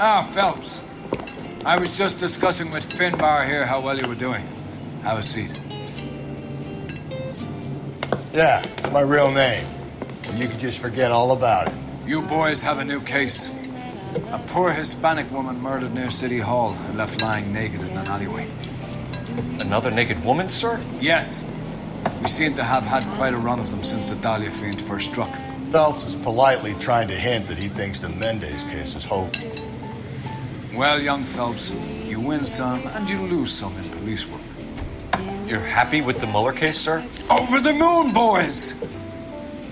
Ah, Phelps. I was just discussing with Finbar here how well you were doing. Have a seat. Yeah, my real name. You can just forget all about it. You boys have a new case. A poor Hispanic woman murdered near City Hall and left lying naked in an alleyway. Another naked woman, sir? Yes. We seem to have had quite a run of them since the Dahlia fiend first struck. Phelps is politely trying to hint that he thinks the Mendez case is hope. Well, young Phelps, you win some and you lose some in police work. You're happy with the Mueller case, sir? Over the moon, boys!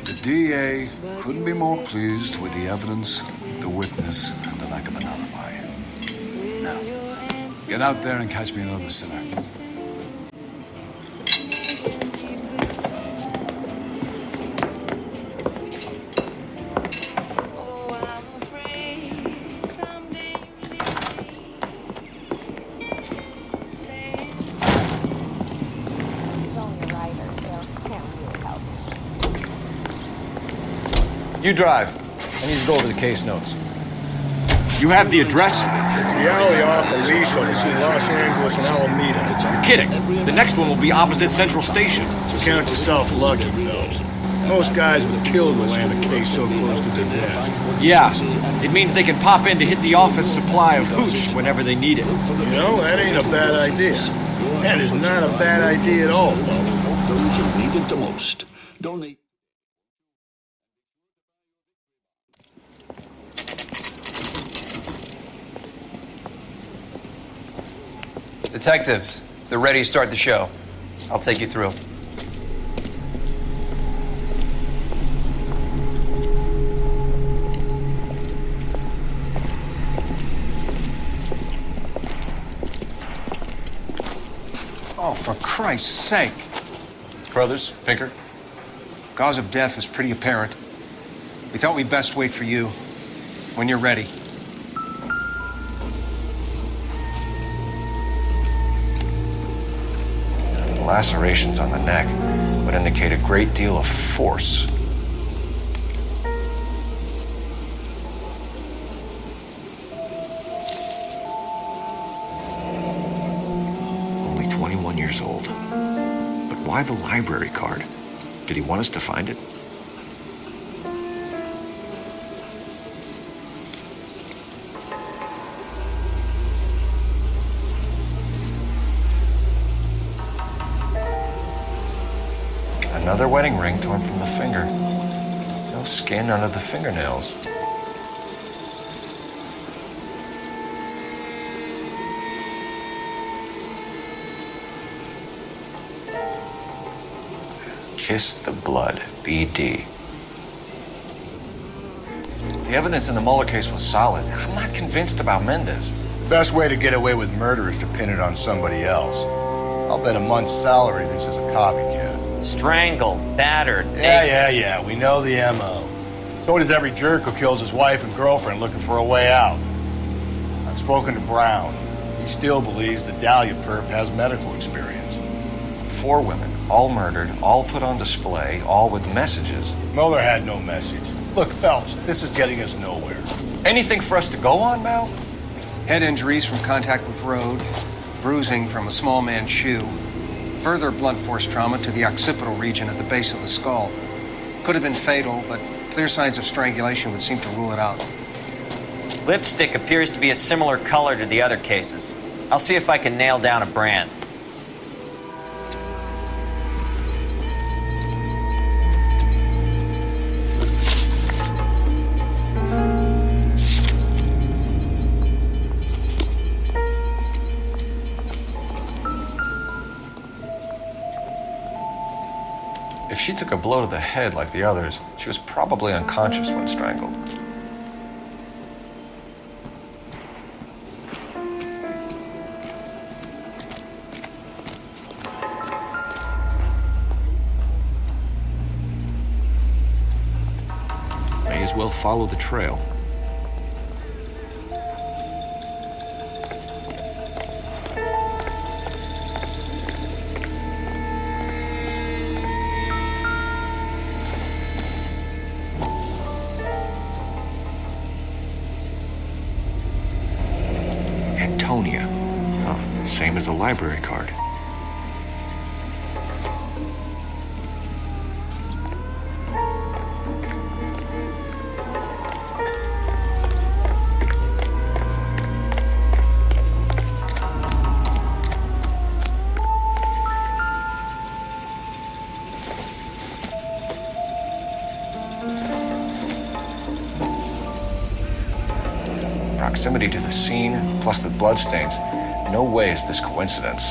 The DA couldn't be more pleased with the evidence, the witness, and the lack of an alibi. Now, get out there and catch me another sinner. You drive. I need to go over the case notes. You have the address? It's the alley off Aliso between Los Angeles and Alameda. You're kidding. The next one will be opposite Central Station. Count yourself lucky, Phelps. Most guys would kill to land a case so close to their desk. Yeah. It means they can pop in to hit the office supply of hooch whenever they need it. You know, that ain't a bad idea. That is not a bad idea at all, Phelps. Those who need it the most. Donate. Detectives, they're ready to start the show. I'll take you through. Oh, for Christ's sake. Brothers, Pinker? Cause of death is pretty apparent. We thought we'd best wait for you. When you're ready. The lacerations on the neck would indicate a great deal of force. Only 21 years old. But why the library card? Did he want us to find it? Another wedding ring torn from the finger. No skin under the fingernails. Kiss the blood, BD. The evidence in the Mueller case was solid. I'm not convinced about Mendez. Best way to get away with murder is to pin it on somebody else. I'll bet a month's salary this is a copycat. Strangled, battered. Yeah. We know the M.O. So does every jerk who kills his wife and girlfriend looking for a way out. I've spoken to Brown. He still believes the Dahlia perp has medical experience. 4 women, all murdered, all put on display, all with messages. Mueller had no message. Look, Phelps, this is getting us nowhere. Anything for us to go on, Mal? Head injuries from contact with road, bruising from a small man's shoe, further blunt force trauma to the occipital region at the base of the skull. Could have been fatal, but clear signs of strangulation would seem to rule it out. Lipstick appears to be a similar color to the other cases. I'll see if I can nail down a brand. If she took a blow to the head like the others, she was probably unconscious when strangled. May as well follow the trail. as a library card. Proximity to the scene, plus the bloodstains. No way is this coincidence.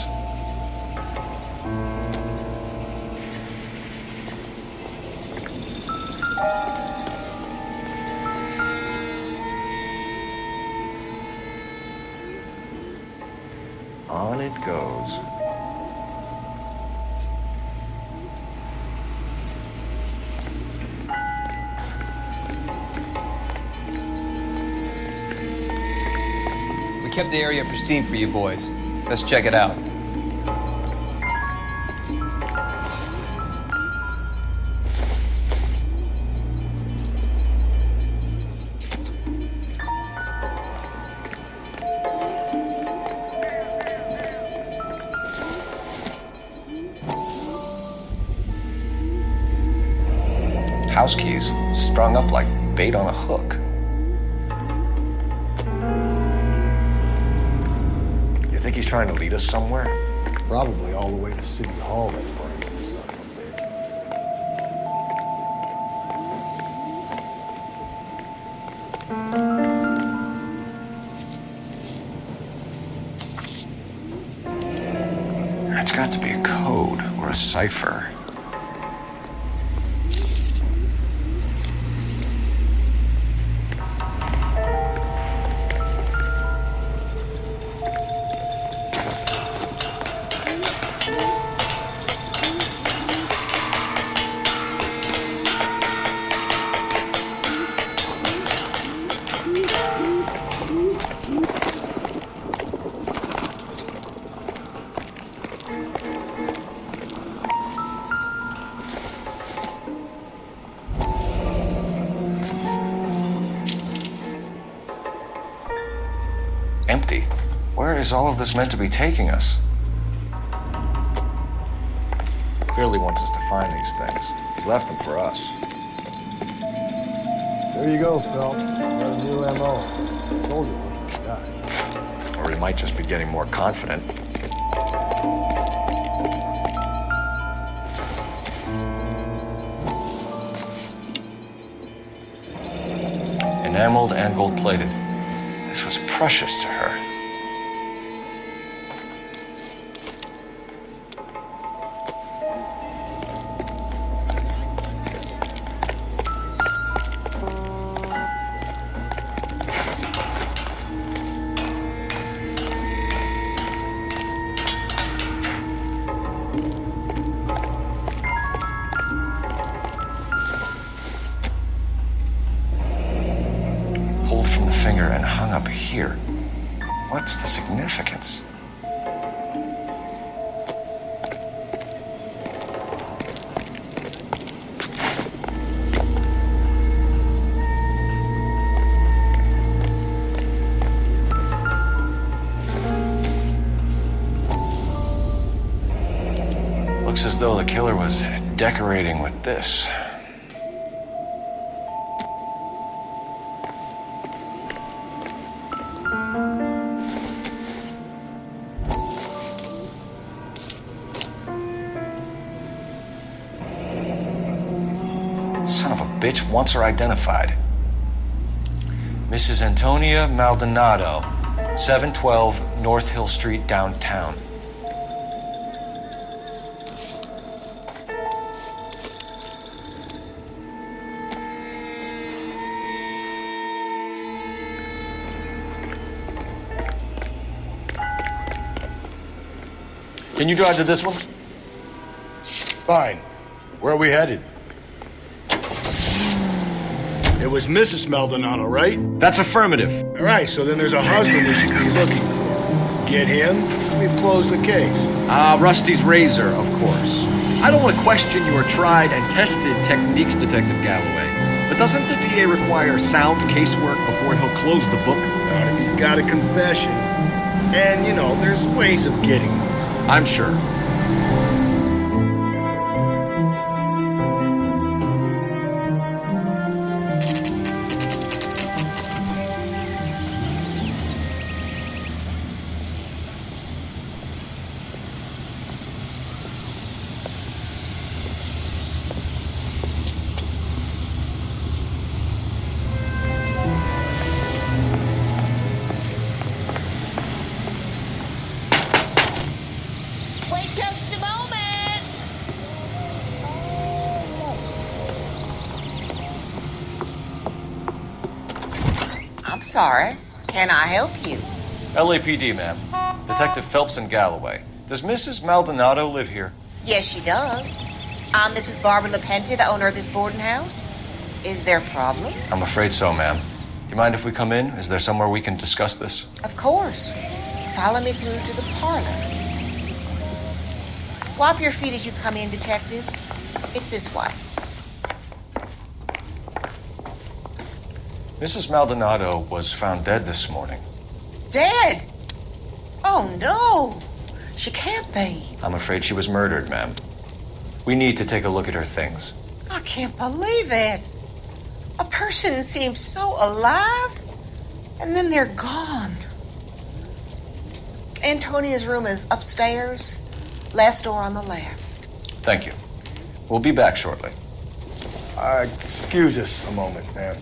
On it goes. We kept the area pristine for you boys. Let's check it out. House keys strung up like bait on a hook. You think he's trying to lead us somewhere? Probably all the way to City Hall, that brazen son of a bitch. It's got to be a code or a cipher. Empty. Where is all of this meant to be taking us? Clearly wants us to find these things. He's left them for us. There you go, Phil. Got a new MO. Told you what you got. Or he might just be getting more confident. Enameled and gold-plated. This was precious to her. Pulled from the finger and hung up here. What's the significance? Looks as though the killer was decorating with this. Son of a bitch wants her identified. Mrs. Antonia Maldonado, 712 North Hill Street, downtown. Can you drive to this one? Fine. Where are we headed? It was Mrs. Maldonado, right? That's affirmative. All right, so then there's a husband we should be looking for. Get him, we've closed the case. Rusty's razor, of course. I don't want to question your tried and tested techniques, Detective Galloway. But doesn't the PA require sound casework before he'll close the book? Not if he's got a confession. And, there's ways of getting them. I'm sure. Wait just a moment. I'm sorry. Can I help you? LAPD, ma'am. Detective Phelps and Galloway. Does Mrs. Maldonado live here? Yes, she does. I'm Mrs. Barbara LaPente, the owner of this boarding house. Is there a problem? I'm afraid so, ma'am. Do you mind if we come in? Is there somewhere we can discuss this? Of course. Follow me through to the parlor. Wipe your feet as you come in, detectives. It's this way. Mrs. Maldonado was found dead this morning. Dead? Oh, no. She can't be. I'm afraid she was murdered, ma'am. We need to take a look at her things. I can't believe it. A person seems so alive, and then they're gone. Antonia's room is upstairs, last door on the left. Thank you. We'll be back shortly. Excuse us a moment, ma'am.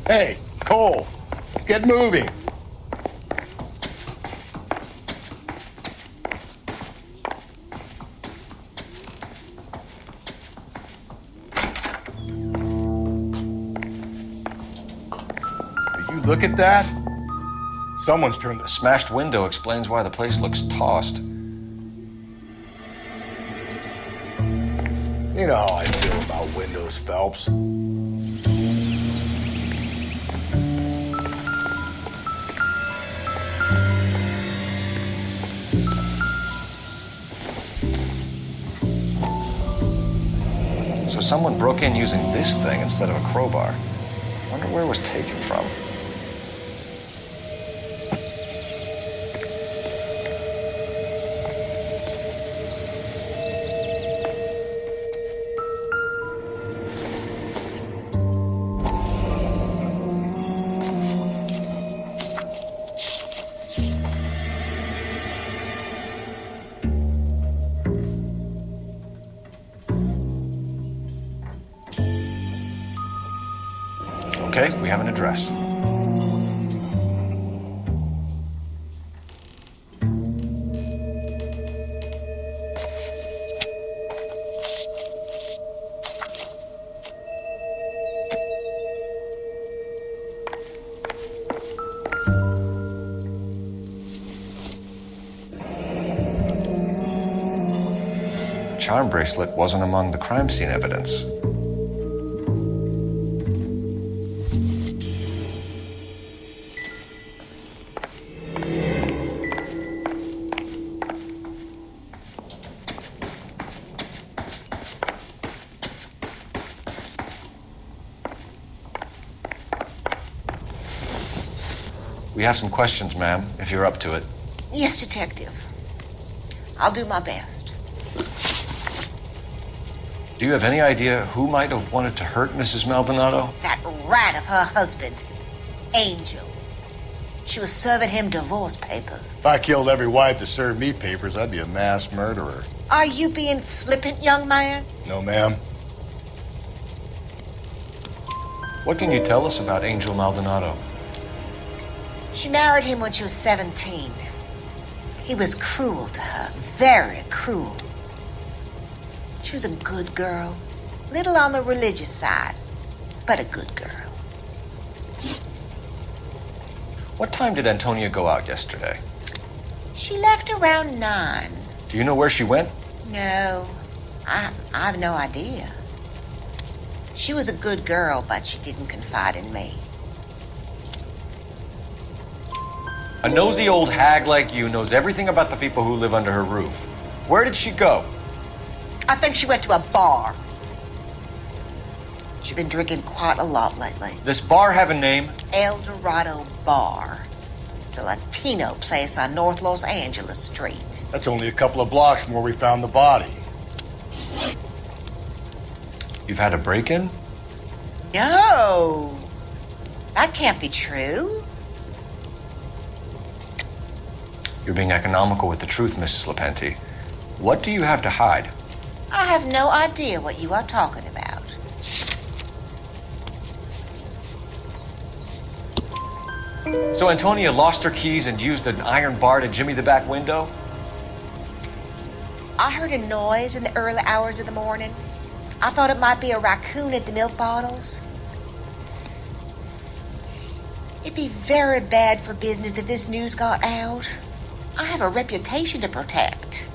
Hey, Cole, let's get moving. Did you look at that? Someone's turned The the... smashed window explains why the place looks tossed. You know how I feel about windows, Phelps. So someone broke in using this thing instead of a crowbar. Wonder where it was taken from. Okay, we have an address. The charm bracelet wasn't among the crime scene evidence. We have some questions, ma'am, if you're up to it. Yes, detective. I'll do my best. Do you have any idea who might have wanted to hurt Mrs. Maldonado? That rat of her husband, Angel. She was serving him divorce papers. If I killed every wife that served me papers, I'd be a mass murderer. Are you being flippant, young man? No, ma'am. What can you tell us about Angel Maldonado? She married him when she was 17. He was cruel to her, very cruel. She was a good girl, little on the religious side, but a good girl. What time did Antonia go out yesterday? She left around 9. Do you know where she went? No, I've no idea. She was a good girl, but she didn't confide in me. A nosy old hag like you knows everything about the people who live under her roof. Where did she go? I think she went to a bar. She's been drinking quite a lot lately. This bar have a name? El Dorado Bar. It's a Latino place on North Los Angeles Street. That's only a couple of blocks from where we found the body. You've had a break-in? No. That can't be true. You're being economical with the truth, Mrs. Lepenti. What do you have to hide? I have no idea what you are talking about. So Antonia lost her keys and used an iron bar to jimmy the back window? I heard a noise in the early hours of the morning. I thought it might be a raccoon at the milk bottles. It'd be very bad for business if this news got out. I have a reputation to protect.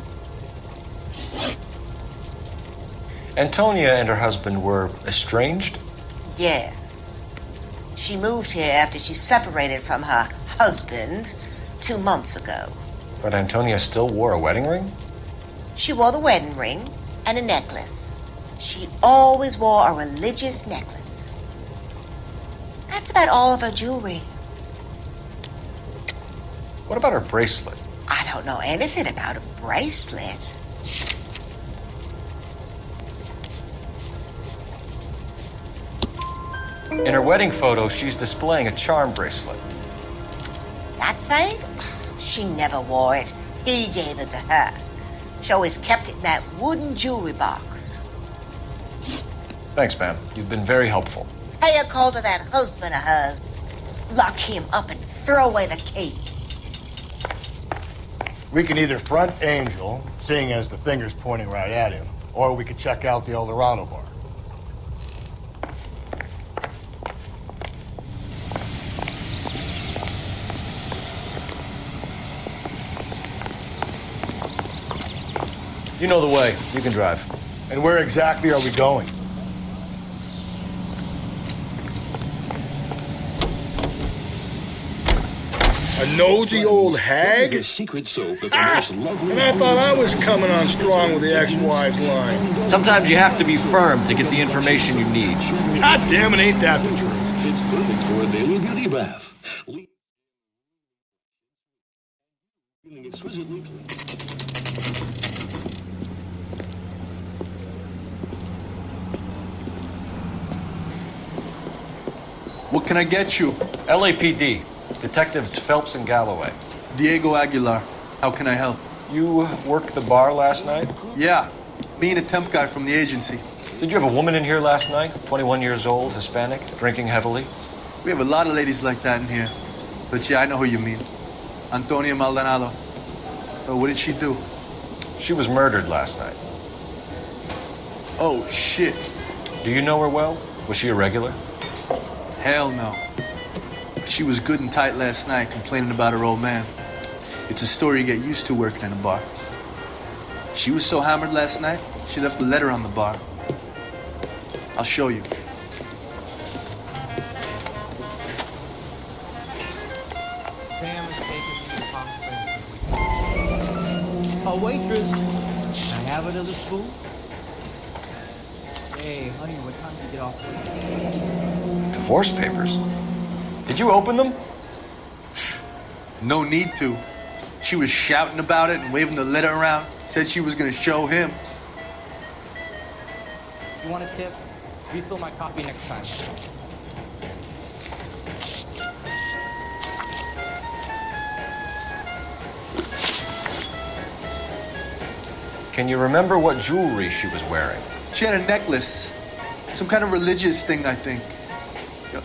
Antonia and her husband were estranged? Yes. She moved here after she separated from her husband 2 months ago. But Antonia still wore a wedding ring? She wore the wedding ring and a necklace. She always wore a religious necklace. That's about all of her jewelry. What about her bracelet? I don't know anything about a bracelet. In her wedding photo, she's displaying a charm bracelet. That thing? She never wore it. He gave it to her. She always kept it in that wooden jewelry box. Thanks, ma'am. You've been very helpful. Pay a call to that husband of hers. Lock him up and throw away the key. We can either front Angel, seeing as the finger's pointing right at him, or we could check out the El Dorado bar. You know the way. You can drive. And where exactly are we going? A nosy old hag? The secret soap of the most lovely. And I thought I was coming on strong with the ex-wife's line. Sometimes you have to be firm to get the information you need. God damn it, ain't that the truth? It's perfect for a daily beauty bath. Feeling exquisitely clean. What can I get you? LAPD. Detectives Phelps and Galloway. Diego Aguilar. How can I help? You worked the bar last night? Yeah, me and a temp guy from the agency. Did you have a woman in here last night? 21 years old, Hispanic, drinking heavily? We have a lot of ladies like that in here. But yeah, I know who you mean. Antonia Maldonado. So what did she do? She was murdered last night. Oh, shit. Do you know her well? Was she a regular? Hell no. She was good and tight last night, complaining about her old man. It's a story you get used to working in a bar. She was so hammered last night, she left a letter on the bar. I'll show you. Sam is taking me to Palm Springs. Oh, waitress. Can I have another spoon? Say, honey, what time did you get off work? Divorce papers? Did you open them? No need to. She was shouting about it and waving the letter around. Said she was gonna show him. You want a tip? Refill my coffee next time. Can you remember what jewelry she was wearing? She had a necklace. Some kind of religious thing, I think.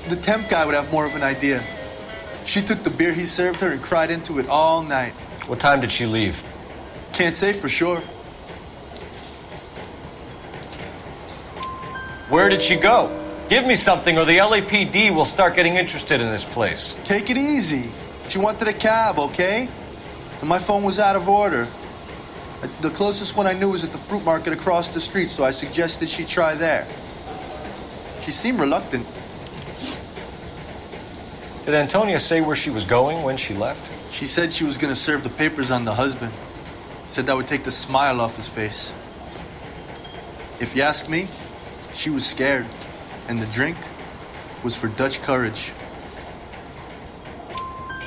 The temp guy would have more of an idea. She took the beer he served her and cried into it all night. What time did she leave? Can't say for sure. Where did she go? Give me something or the LAPD will start getting interested in this place. Take it easy. She wanted a cab, okay? And my phone was out of order. The closest one I knew was at the fruit market across the street, so I suggested she try there. She seemed reluctant. Did Antonia say where she was going when she left? She said she was gonna serve the papers on the husband. Said that would take the smile off his face. If you ask me, she was scared. And the drink was for Dutch courage.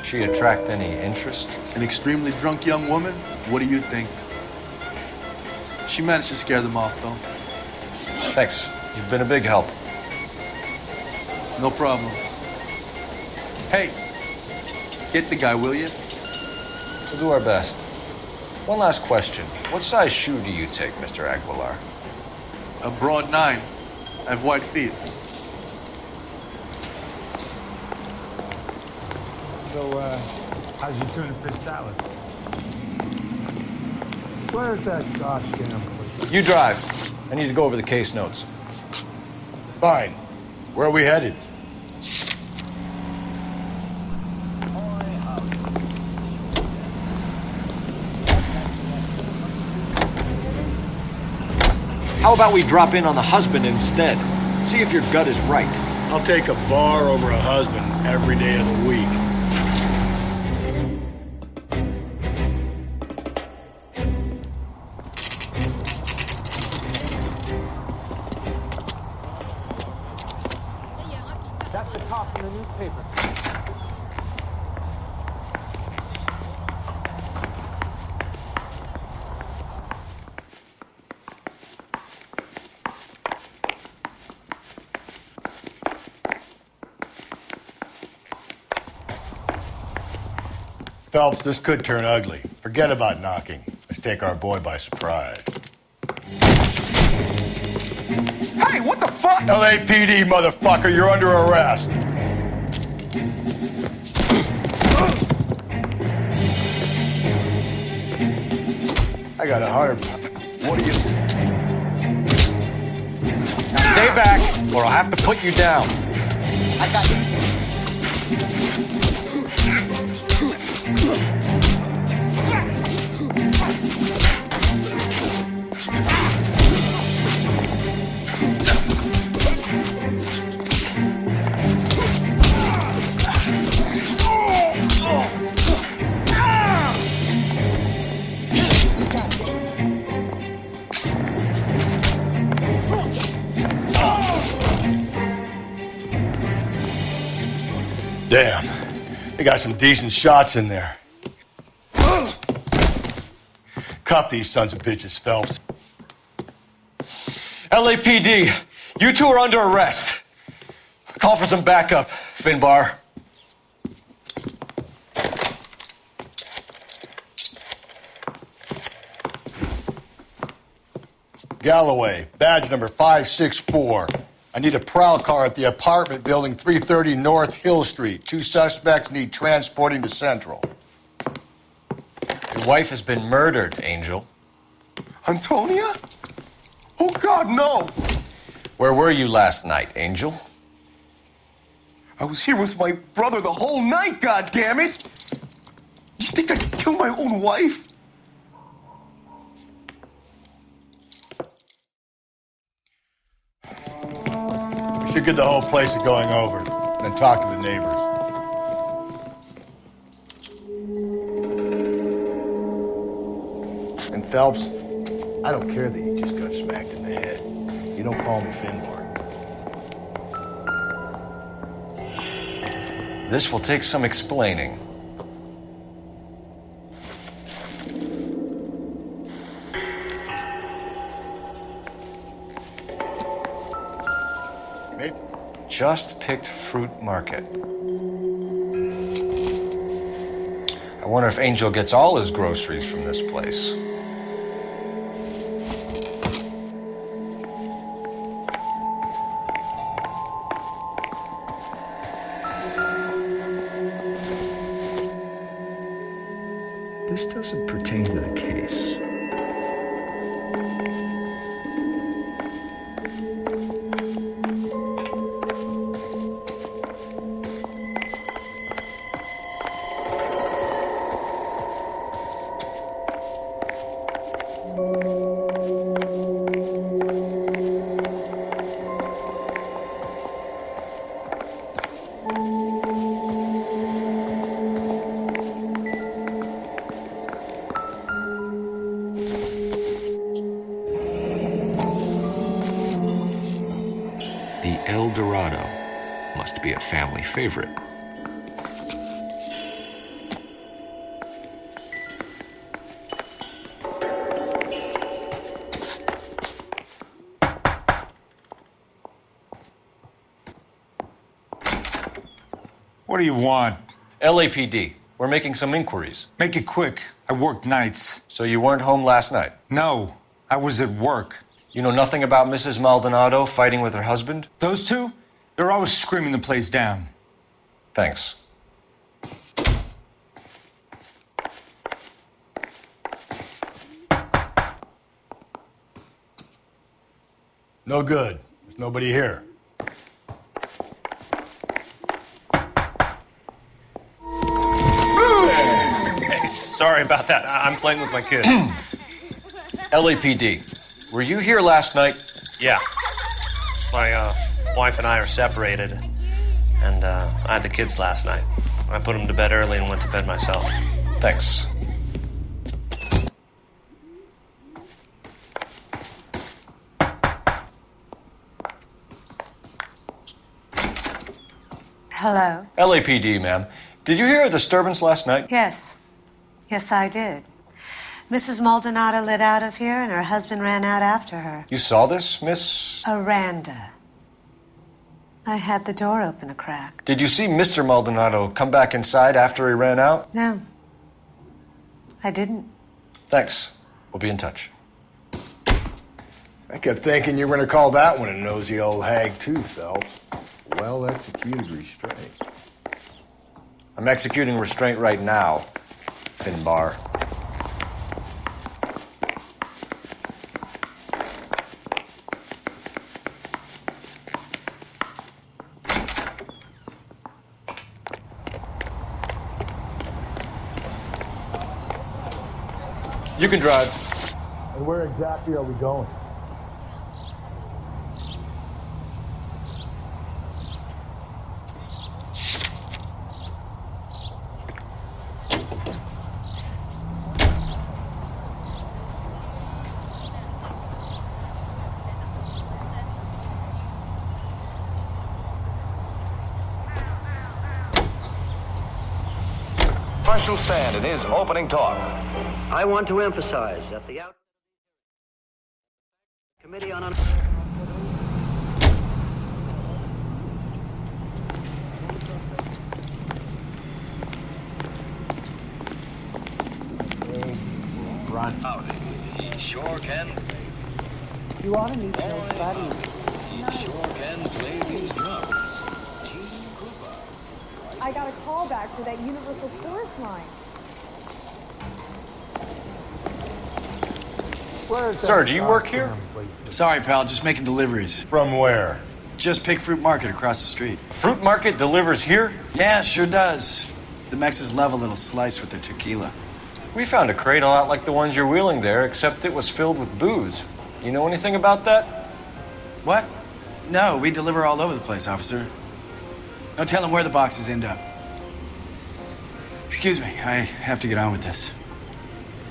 She attract any interest? An extremely drunk young woman? What do you think? She managed to scare them off, though. Thanks. You've been a big help. No problem. Hey, get the guy, will you? We'll do our best. One last question. What size shoe do you take, Mr. Aguilar? A broad 9. I have wide feet. So, how's your tuna fish salad? Where's that goddamn place? You drive. I need to go over the case notes. Fine. Where are we headed? How about we drop in on the husband instead? See if your gut is right. I'll take a bar over a husband every day of the week. That's the top in the newspaper. Phelps, this could turn ugly. Forget about knocking. Let's take our boy by surprise. Hey, what the fuck? LAPD, motherfucker, you're under arrest. I got 100. What are you? Stay back, or I'll have to put you down. I got you. Damn. They got some decent shots in there. Cuff these sons of bitches, Phelps. LAPD, you two are under arrest. Call for some backup, Finbar. Galloway, badge number 564. I need a prowl car at the apartment building 330 North Hill Street. 2 suspects need transporting to Central. Your wife has been murdered, Angel. Antonia? Oh, God, no. Where were you last night, Angel? I was here with my brother the whole night, God damn it! You think I could kill my own wife? We should get the whole place to going over, then talk to the neighbors. And Phelps, I don't care that you just got smacked in the head. You don't call me Finbar. This will take some explaining. Maybe. Just picked fruit market. I wonder if Angel gets all his groceries from this place. This doesn't pertain to the case. The El Dorado must be a family favorite. What do you want? LAPD. We're making some inquiries. Make it quick. I work nights. So you weren't home last night? No, I was at work. You know nothing about Mrs. Maldonado fighting with her husband? Those two? They're always screaming the place down. Thanks. No good. There's nobody here. Hey, sorry about that. I'm playing with my kids. LAPD. Were you here last night? Yeah. My wife and I are separated, and I had the kids last night. I put them to bed early and went to bed myself. Thanks. Hello? LAPD, ma'am. Did you hear a disturbance last night? Yes. Yes, I did. Mrs. Maldonado lit out of here, and her husband ran out after her. You saw this, Miss? Aranda. I had the door open a crack. Did you see Mr. Maldonado come back inside after he ran out? No. I didn't. Thanks. We'll be in touch. I kept thinking you were going to call that one a nosy old hag too, Phelps. Well executed restraint. I'm executing restraint right now, Finbar. You can drive. And where exactly are we going? First stand in his opening talk. I want to emphasize that the Committee on Run. He sure can. You ought to meet your buddy. He sure can play these drums. I got a call back for that Universal Chorus line. Sir, do you work here? Sorry, pal, just making deliveries. From where? Just Pig Fruit Market across the street. Fruit Market delivers here? Yeah, sure does. The Mexes love a little slice with their tequila. We found a crate a lot like the ones you're wheeling there, except it was filled with booze. You know anything about that? What? No, we deliver all over the place, officer. No telling where the boxes end up. Excuse me, I have to get on with this.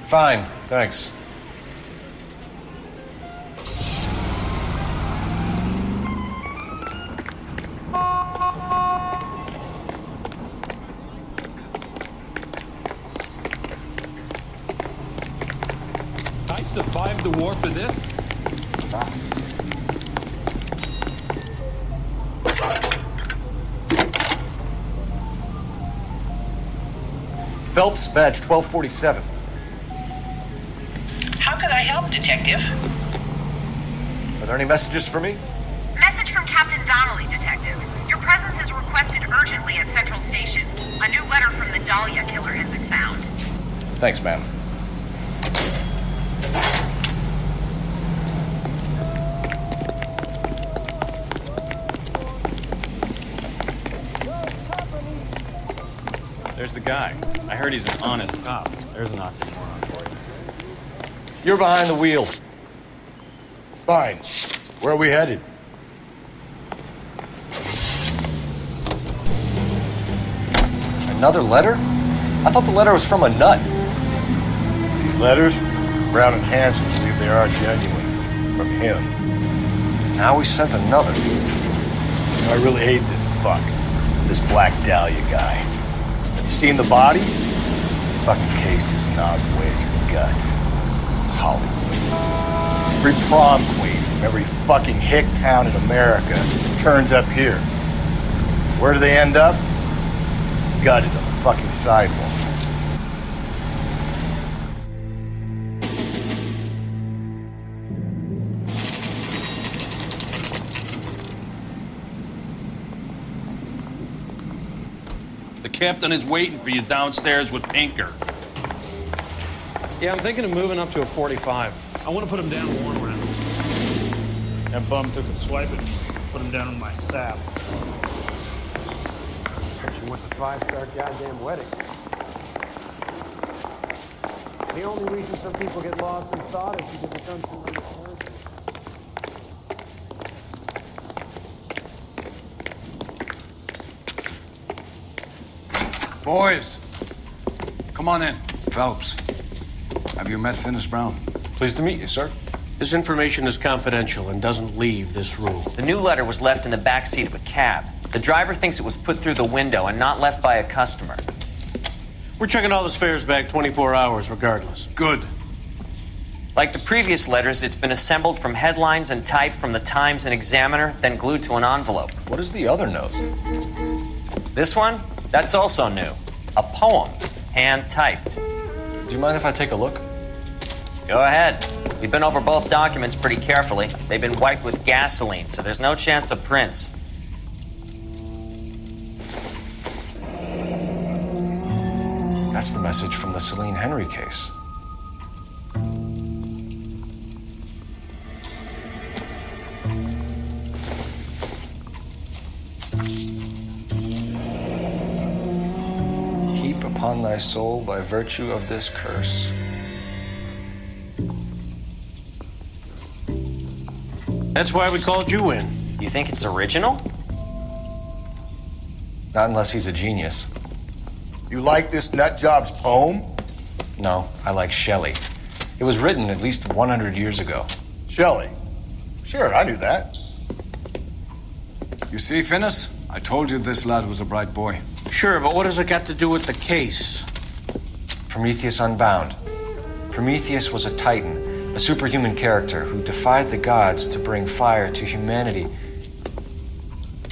Fine, thanks. I survived the war for this? Phelps, badge 1247. How could I help, Detective? Are there any messages for me? Message from Captain Donnelly, Detective. Your presence is requested urgently at Central Station. A new letter from the Dahlia killer has been found. Thanks, ma'am. There's the guy. I heard he's an honest cop. There's an oxymoron for you. You're behind the wheel. Fine. Where are we headed? Another letter? I thought the letter was from a nut. These letters? Brown and Hanson believe they are genuine. From him. Now we sent another. I really hate this fuck. This Black Dahlia guy. Have you seen the body? Fucking cased his nozzle wedge in the guts. Hollywood. Every prom queen from every fucking hick town in America turns up here. Where do they end up? Gutted on the fucking sidewalk. The captain is waiting for you downstairs with Pinker. Yeah, I'm thinking of moving up to a 45. I want to put him down one round. That bum took a swipe at me, put him down on my sap. She wants a 5-star goddamn wedding. The only reason some people get lost in thought is because it comes from under character. Boys, come on in. Phelps, have you met Finis Brown? Pleased to meet you, sir. This information is confidential and doesn't leave this room. The new letter was left in the back seat of a cab. The driver thinks it was put through the window and not left by a customer. We're checking all this fares back 24 hours regardless. Good. Like the previous letters, it's been assembled from headlines and typed from the Times and Examiner, then glued to an envelope. What is the other note? This one? That's also new. A poem, hand-typed. Do you mind if I take a look? Go ahead. We've been over both documents pretty carefully. They've been wiped with gasoline, so there's no chance of prints. That's the message from the Celine Henry case. Heap upon thy soul by virtue of this curse. That's why we called you in. You think it's original? Not unless he's a genius. You like this nutjob's poem? No, I like Shelley. It was written at least 100 years ago. Shelley? Sure, I knew that. You see, Finis? I told you this lad was a bright boy. Sure, but what has it got to do with the case? Prometheus Unbound. Prometheus was a titan, a superhuman character who defied the gods to bring fire to humanity.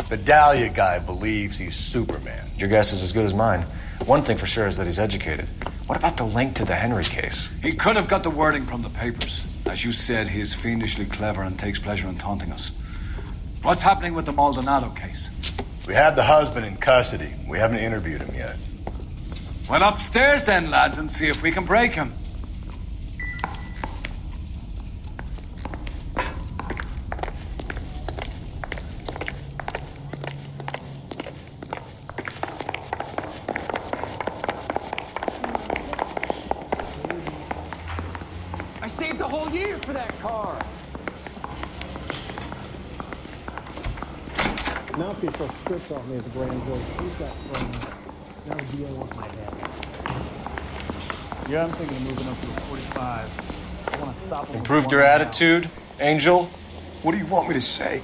The Dahlia guy believes he's Superman. Your guess is as good as mine. One thing for sure is that he's educated. What about the link to the Henry case? He could have got the wording from the papers. As you said, he is fiendishly clever and takes pleasure in taunting us. What's happening with the Maldonado case? We have the husband in custody. We haven't interviewed him yet. Well, upstairs then, lads, and see if we can break him. I saved a whole year for that car. Now if you throw scripts off me as a grand jury, who's that from? Now dealing with my head. Yeah, I'm thinking of moving up to a 45. I want to stop him. Improved your attitude, Angel? What do you want me to say?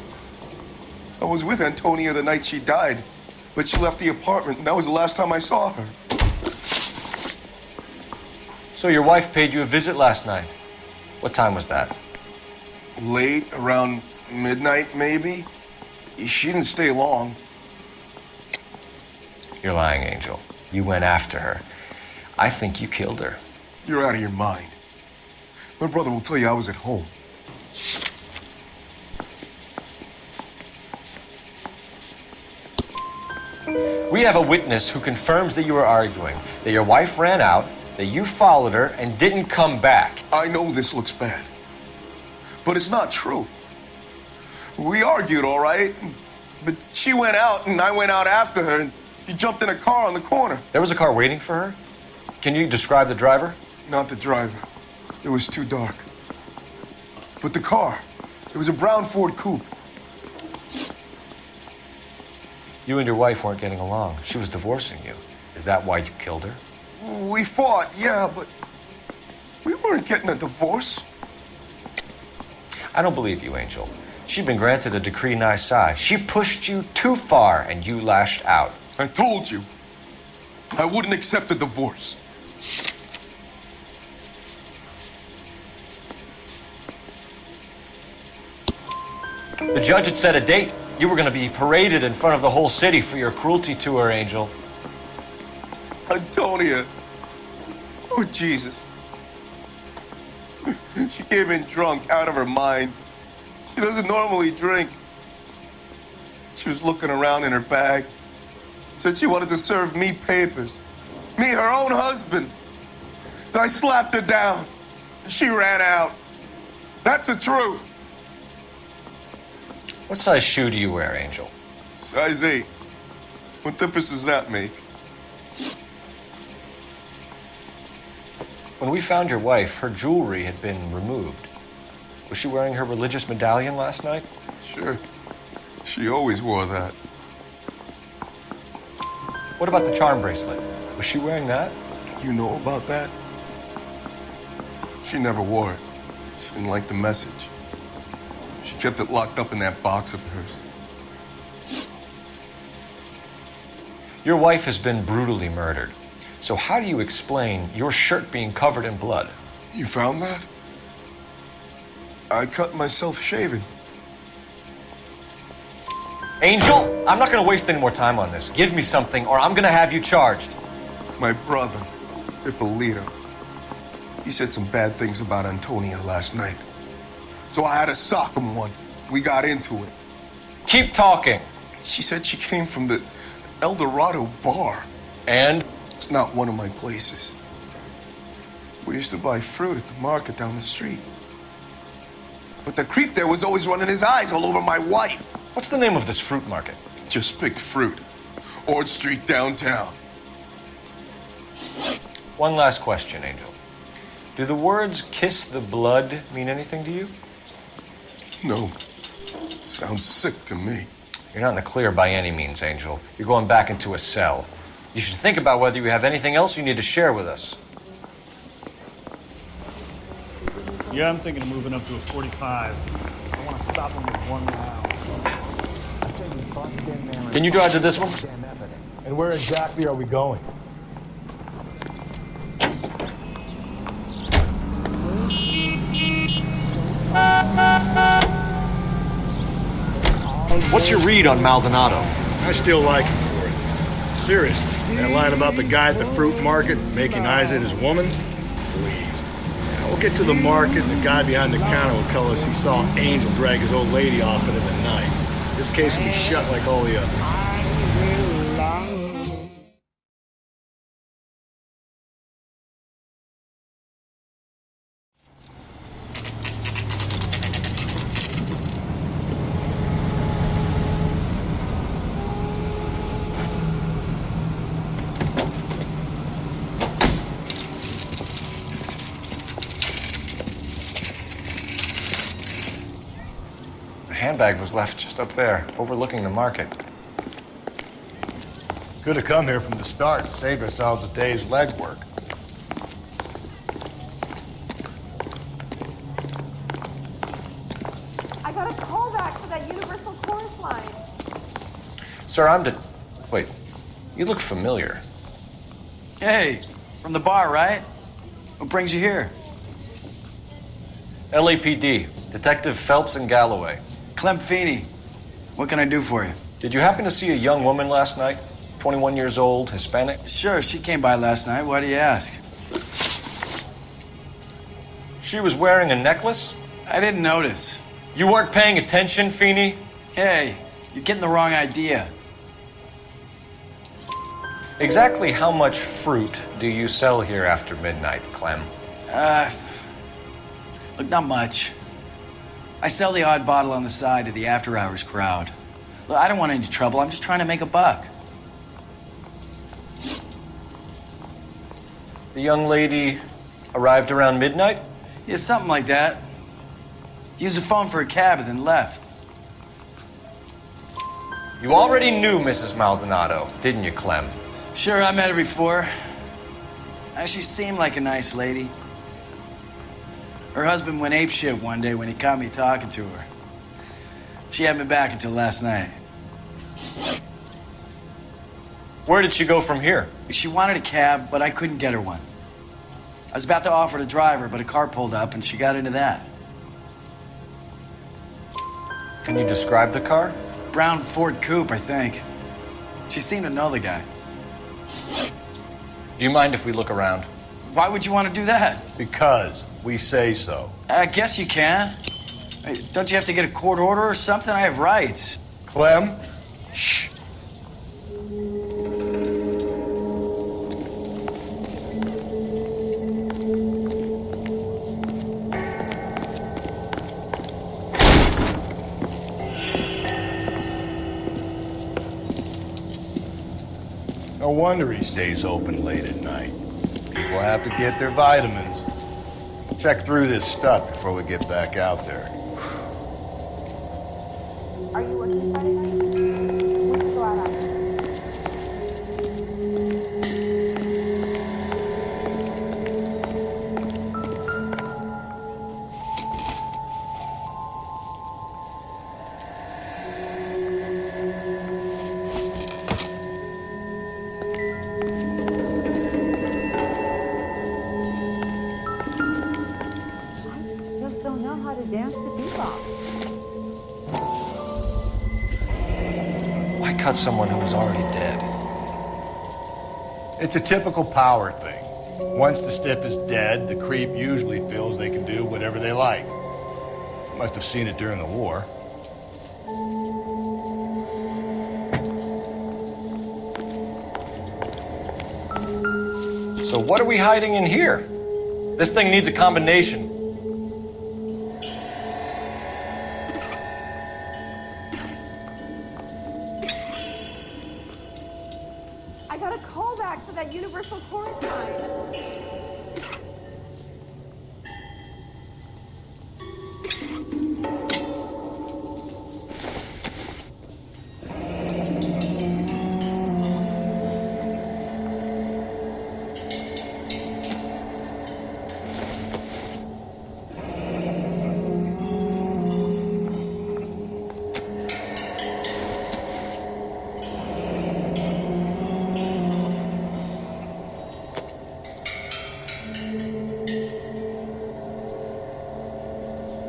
I was with Antonia the night she died, but she left the apartment, and that was the last time I saw her. So your wife paid you a visit last night. What time was that? Late, around midnight, maybe. She didn't stay long. You're lying, Angel. You went after her. I think you killed her. You're out of your mind. My brother will tell you I was at home. We have a witness who confirms that you were arguing, that your wife ran out, that you followed her and didn't come back. I know this looks bad, but it's not true. We argued, all right, but she went out and I went out after her and she jumped in a car on the corner. There was a car waiting for her? Can you describe the driver? Not the driver. It was too dark. But the car, it was a brown Ford coupe. You and your wife weren't getting along. She was divorcing you. Is that why you killed her? We fought, yeah, but we weren't getting a divorce. I don't believe you, Angel. She'd been granted a decree nisi. She pushed you too far, and you lashed out. I told you, I wouldn't accept a divorce. The judge had set a date. You were going to be paraded in front of the whole city for your cruelty to her, Angel. Antonia. Oh, Jesus. She came in drunk, out of her mind. She doesn't normally drink. She was looking around in her bag. Said she wanted to serve me papers. Me, her own husband. So I slapped her down. She ran out. That's the truth. What size shoe do you wear, Angel? Size 8. What difference does that make? When we found your wife, her jewelry had been removed. Was she wearing her religious medallion last night? Sure. She always wore that. What about the charm bracelet? Was she wearing that? You know about that? She never wore it. She didn't like the message. She kept it locked up in that box of hers. Your wife has been brutally murdered. So how do you explain your shirt being covered in blood? You found that? I cut myself shaving. Angel, I'm not going to waste any more time on this. Give me something or I'm going to have you charged. My brother, Ippolito, he said some bad things about Antonia last night. So I had to sock him one. We got into it. Keep talking. She said she came from the El Dorado bar. And? It's not one of my places. We used to buy fruit at the market down the street. But the creep there was always running his eyes all over my wife. What's the name of this fruit market? Just picked fruit. Ord Street downtown. One last question, Angel. Do the words kiss the blood mean anything to you? No. Sounds sick to me. You're not in the clear by any means, Angel. You're going back into a cell. You should think about whether you have anything else you need to share with us. Yeah, I'm thinking of moving up to a 45. I want to stop him with one round. Can you drive to this one? And where exactly are we going? What's your read on Maldonado? I still like him for it. Seriously, that line about the guy at the fruit market making eyes at his woman? Please. We'll get to the market and the guy behind the counter will tell us he saw Angel drag his old lady off it in the night. This case will be shut like all the others. Handbag was left just up there, overlooking the market. Could have come here from the start and saved ourselves a day's legwork. I got a call back for that Universal Chorus line. Sir, Wait, you look familiar. Hey, from the bar, right? What brings you here? LAPD, Detective Phelps and Galloway. Clem Feeney. What can I do for you? Did you happen to see a young woman last night? 21 years old, Hispanic? Sure, she came by last night. Why do you ask? She was wearing a necklace? I didn't notice. You weren't paying attention, Feeney? Hey, you're getting the wrong idea. Exactly how much fruit do you sell here after midnight, Clem? Look, not much. I sell the odd bottle on the side to the after-hours crowd. Look, I don't want any trouble. I'm just trying to make a buck. The young lady arrived around midnight? Yeah, something like that. Used the phone for a cab and then left. You already knew Mrs. Maldonado, didn't you, Clem? Sure, I met her before. She seemed like a nice lady. Her husband went apeshit one day when he caught me talking to her. She hadn't been back until last night. Where did she go from here? She wanted a cab, but I couldn't get her one. I was about to offer to drive her, but a car pulled up and she got into that. Can you describe the car? Brown Ford Coupe, I think. She seemed to know the guy. Do you mind if we look around? Why would you want to do that? Because we say so. I guess you can. Hey, don't you have to get a court order or something? I have rights. Clem? Shh. No wonder he stays open late at night. People have to get their vitamins. Check through this stuff before we get back out there. Are you working Friday night? We should go out after this. I just don't know how to dance to bebop. Why cut someone who was already dead? It's a typical power thing. Once the stiff is dead, the creep usually feels they can do whatever they like. Must have seen it during the war. So what are we hiding in here? This thing needs a combination. I got a call back for that Universal Chorus line.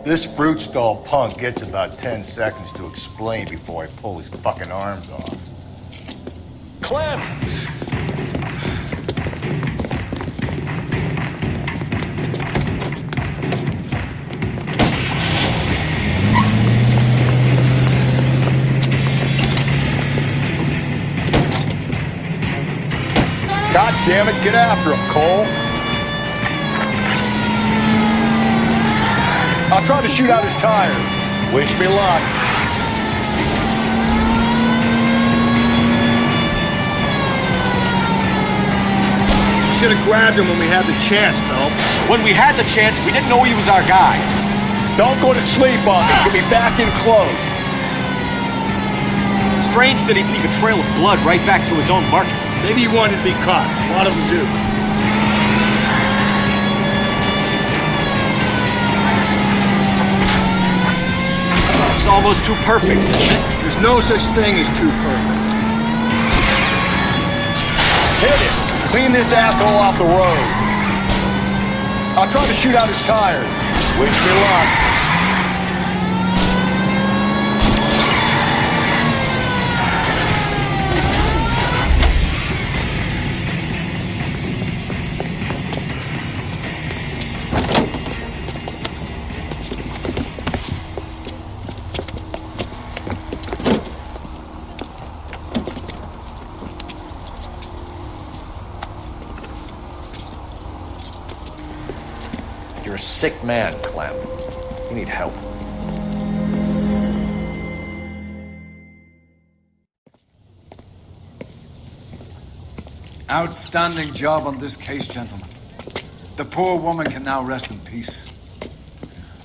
This fruit stall punk gets about 10 seconds to explain before I pull his fucking arms off. Clem! God damn it, get after him, Cole. I'll try to shoot out his tires. Wish me luck. Should have grabbed him when we had the chance, Phelps. When we had the chance, we didn't know he was our guy. Don't go to sleep on me. Get me back in close. Strange that he'd leave a trail of blood right back to his own market. Maybe he wanted to be caught. A lot of them do. It's almost too perfect. There's no such thing as too perfect. Hit it! Clean this asshole off the road. I'll try to shoot out his tires. Wish me luck. You're a sick man, Clem. You need help. Outstanding job on this case, gentlemen. The poor woman can now rest in peace.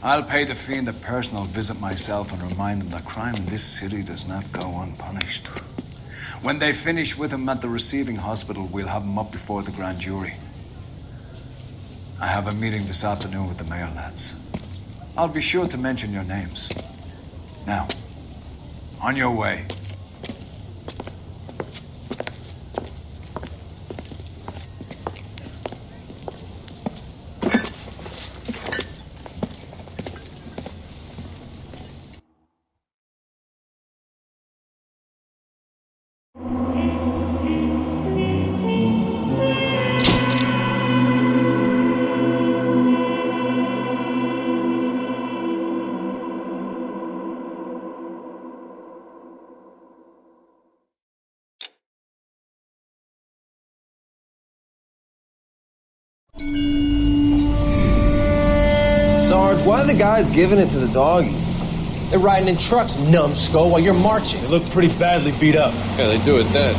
I'll pay the fiend a personal visit myself and remind him that crime in this city does not go unpunished. When they finish with him at the receiving hospital, we'll have him up before the grand jury. I have a meeting this afternoon with the mayor lads. I'll be sure to mention your names. Now, On your way. Sarge, why are the guys giving it to the doggies? They're riding in trucks, numbskull, while you're marching. They look pretty badly beat up. Yeah, they do it then.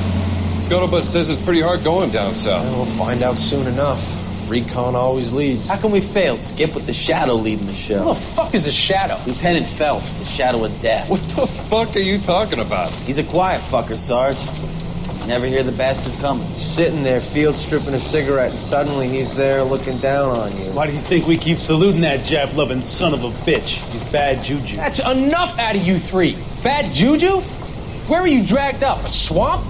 Scuttlebutt says it's pretty hard going down south. Well, we'll find out soon enough. Recon always leads. How can we fail, Skip, with the Shadow leading the show? Who the fuck is the Shadow? Lieutenant Phelps, the Shadow of Death. What the fuck are you talking about? He's a quiet fucker, Sarge. You never hear the bastard coming. You're sitting there, field stripping a cigarette, and suddenly he's there looking down on you. Why do you think we keep saluting that Jap-loving son of a bitch? He's bad juju. That's enough out of you three. Bad juju? Where were you dragged up? A swamp?